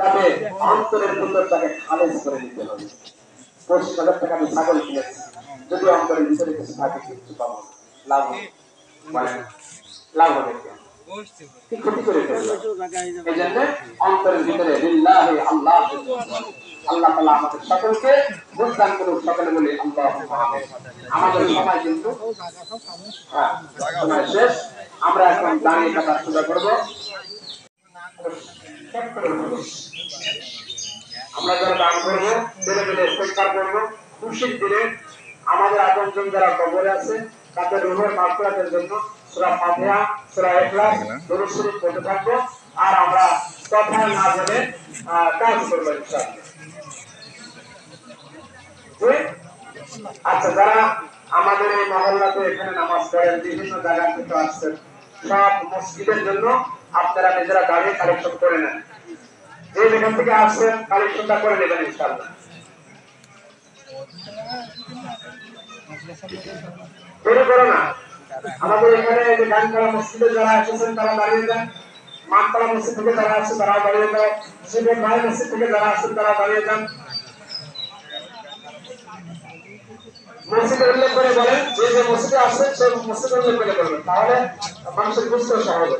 তবে অন্তরের ভিতর তাকে খালেজ করে নিতে হবে। 25,000 টাকা আমি ছাগল কিনেছি, যদি অন্তরের ভিতরে কিছু থাকে কিছু পাবো না, লাভ হবে মানে লাভ হবে কি ক্ষতি করে ফেলবে। এই জন্য অন্তরের ভিতরে লিল্লাহি আল্লাহ আল্লাহ তাআলা আমাদের সকলকে বুঝদান করুন। সকলে বলি আল্লাহুম্মা আমিন। আমাদের সবাই কিন্তু সময় শেষ, আমরা এখন দাঁড়িয়ে থাকা শুরু করব। আমরা যারা দান করবো ছেলে মেলে ইস্তেগফার করবো, খুশির দিনে আমাদের আপনজন যারা কবরে আছে তাদের রূহের মাগফিরাতের জন্য সূরা ফাতিহা, সূরা ইখলাস, দরুদ শরীফ পড়তে থাকবো। আর আমরা কথা না বলে কাজ করবো ইনশাআল্লাহ। আচ্ছা, যারা আমাদের এই মহল্লাতে এখানে নামাজ পড়েন, বিভিন্ন জায়গা থেকে আসছেন, সব মসজিদের জন্য আপনারা নিজেরা দাঁড়িয়ে কালেকশন করে নেন। যে যেখান থেকে আসছেন কালেকশনটা করে নেবেন ইনশাআল্লাহ। দেরি করো না। আমাদের এখানে যে গানপাড়া মসজিদে যারা এসেছেন তারা দাঁড়িয়ে যান, মানপাড়া মসজিদ থেকে যারা আসছেন তারা দাঁড়িয়ে যান, শিবের মায়ের মসজিদ থেকে যারা আসছেন তারা দাঁড়িয়ে যান। মসজিদে উল্লেখ করে বলেন, যে যে মসজিদে আসছেন সেই মসজিদে উল্লেখ করে বলবেন, তাহলে মানুষের বুঝতে সহজ হবে।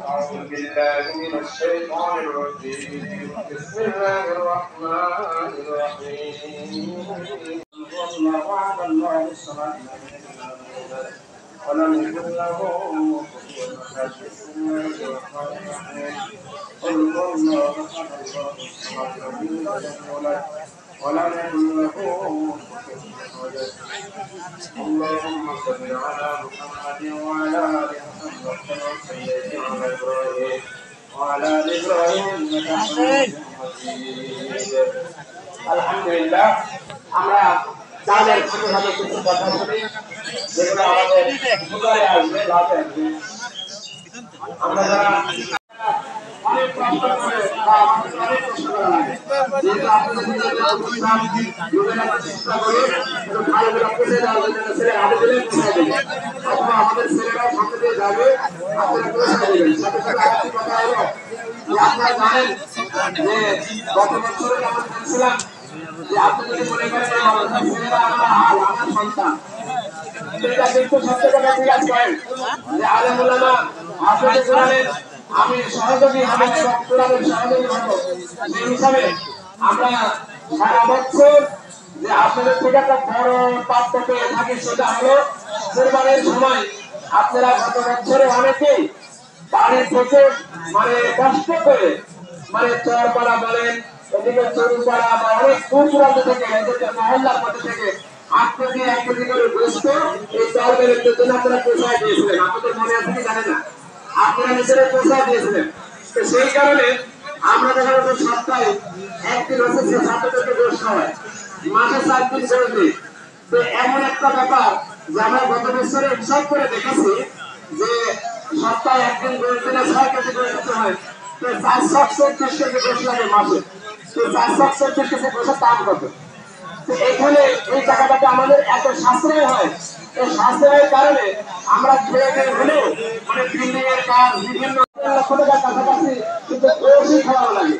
أعوذ بالله من الشيطان الرجيم. بسم الله الرحمن الرحيم. الله أحد الله الصمد ولم يكن له كفوا أحد. بسم الله الرحمن الرحيم. قل هو الله أحد الله الصمد لم يلد ولم يكن له كفوا أحد. اللهم صل على محمد وعلى آل محمد كما صليت على إبراهيم وعلى آل إبراهيم إنك حميد مجيد. الحمد لله. আমরা তাদের ছোটভাবে কিছু কথা বলি যেগুলো আমাদের উপকারে আসবে, লাভে আসবে। আমরা যারা অনেক প্রশ্ন করে বা অনেক প্রশ্ন করা লাগে, যেহেতু আপনাদের চেষ্টা করে ভালোগুলো পেতে দেওয়ার জন্য ছেলে হাতে দিলে পৌঁছায় দেবে, অথবা আমাদের ছেলেরা সামনে দিয়ে যাবে, আপনারা পৌঁছায় দেবেন। সাথে সাথে আরেকটি কথা হলো যে আপনারা জানেন যে গত বছরে আমরা বলছিলাম যে আপনি যদি মনে করেন ছেলেরা আমার সন্তান, এটা কিন্তু সবথেকে বিরাজ করেন যে আলেম উলামা আপনাদের কোরআনের আমি সহযোগী হব, কোরআনের সহযোগী হব। সেই হিসাবে আমরা সারা বছর যে আপনাদের থেকে একটা বড় প্রাপ্য পেয়ে থাকি, সেটা হলো কোরবানির সময় আপনারা গত বছরে অনেকেই বাড়ি থেকে মানে কষ্ট করে মানে চরপাড়া বলেন, এদিকে চরুপাড়া বা অনেক দূর দূরান্ত থেকে মহল্লার মধ্যে থেকে 8 কেজি 1 কেজি করে গোস্ত এই তরকারির জন্য আপনারা পৌঁছায় দিয়েছিলেন। আপনাদের মনে আছে কি জানেন না, আপনারা নিজেরা পৌঁছায় দিয়েছিলেন। তো সেই কারণে আমরা দেখা যাচ্ছে সপ্তাহে 1 দিন হচ্ছে 7 থেকে গোস্ত হয়, মাসে 4 দিন করে দিই। তো এমন একটা ব্যাপার যে আমরা গত বছরে হিসাব করে দেখেছি যে সপ্তাহে 1 দিন গোস্ত দিলে 6 কেজি গোস্ত হয়, তো 436 কেজি গোস্ত লাগে মাসে। তো 436 কেজি গোস্তের দাম কত? এখানে এই টাকাটাতে আমাদের এত সাশ্রয় হয়, এই সাশ্রয়ের কারণে আমরা খেয়ে হলেও মানে বিল্ডিং এর কাজ বিভিন্ন লক্ষ টাকার কাছাকাছি কিন্তু বেশি খাওয়া লাগে।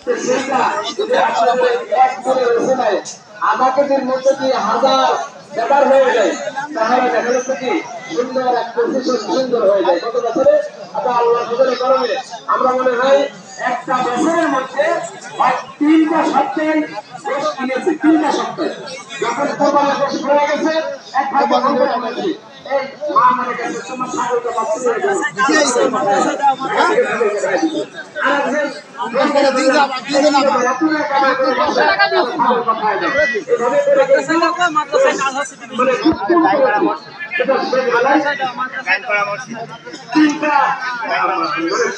তো সেইটা যদি আপনাদের 1 করে রসে নেয়, আধা কেজির মধ্যে দিয়ে 1000 ব্যাপার হয়ে যায়, তাহলে দেখা যাচ্ছে কি সুন্দর এক পজিশন সুন্দর হয়ে যায়। কত বছরে আল্লাহ গরমে আমরা মনে হয় একটা বছরের মধ্যে 3টা সপ্তাহে গোশ কিনেছি, 3টা সপ্তাহে। যখন কোরবানির গোশ হয়ে গেছে এক ভাই বন্ধ করে ফেলেছি, এই মা মনে গেছে তোমার ছাগলটা বাচ্চা হয়ে গেছে,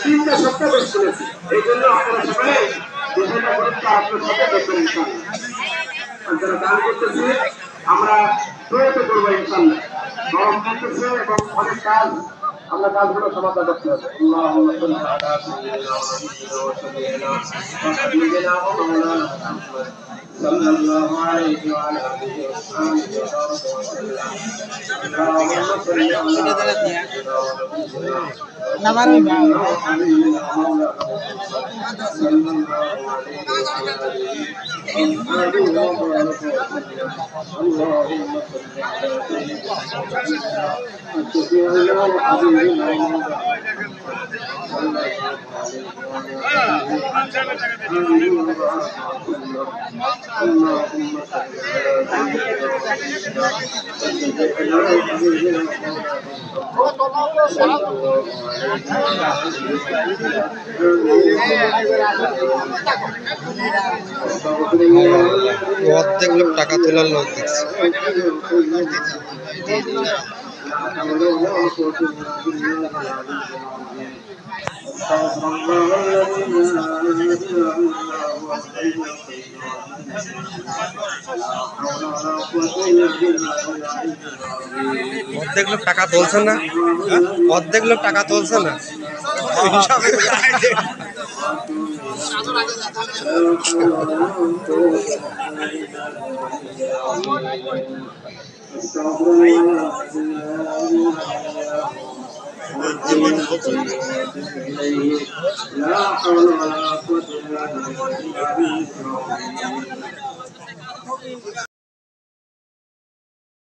তিনটা সপ্তাহ বেশ করেছি। এই জন্য আপনারা সবাই বিষয়টা গুরুত্ব আপনার সাথে দেখবেন ইনশাআল্লাহ। যারা দান করতেছি আমরা প্রয়ত করবো ইনশাআল্লাহ। গরম করতেছে এবং অনেক কাজ আমরা কাজগুলো সমাধান করতে হবে। আল্লাহুম্মা সাল্লি আলা সাইয়্যিদিনা ওয়া নাবিয়্যিনা ওয়া শাফিঈনা ওয়া হাবিবিনা ওয়া মাওলানা মুহাম্মদ সাল্লাল্লাহু আলাইহি ওয়া আলা আলিহি ওয়া সাহবিহি ওয়া বারাকা ওয়া সাল্লাম। আল্লাহুম্মা সাল্লি আলা সাইয়্যিদিনা ওয়া নাবিয়্যিনা নামানি ভাই ওয়া হাবিবিনা ওয়া মাওলানা মুহাম্মদ সাল্লাল্লাহু আলাইহি ওয়া আলা আলিহি ওয়া সাহবিহি ওয়া বারাকা ওয়া সাল্লাম। আল্লাহুম্মা সাল্লি আলা সাইয়্যিদিনা وشفيعنا وحبيبنا ومولانا اللهم صل على অর্ধেক লোক টাকা তোলার লোক দেখছি অর্ধেক লোক টাকা তুলছে না অর্ধেক লোক টাকা তুলছে না لا حول ولا قوة إلا بالله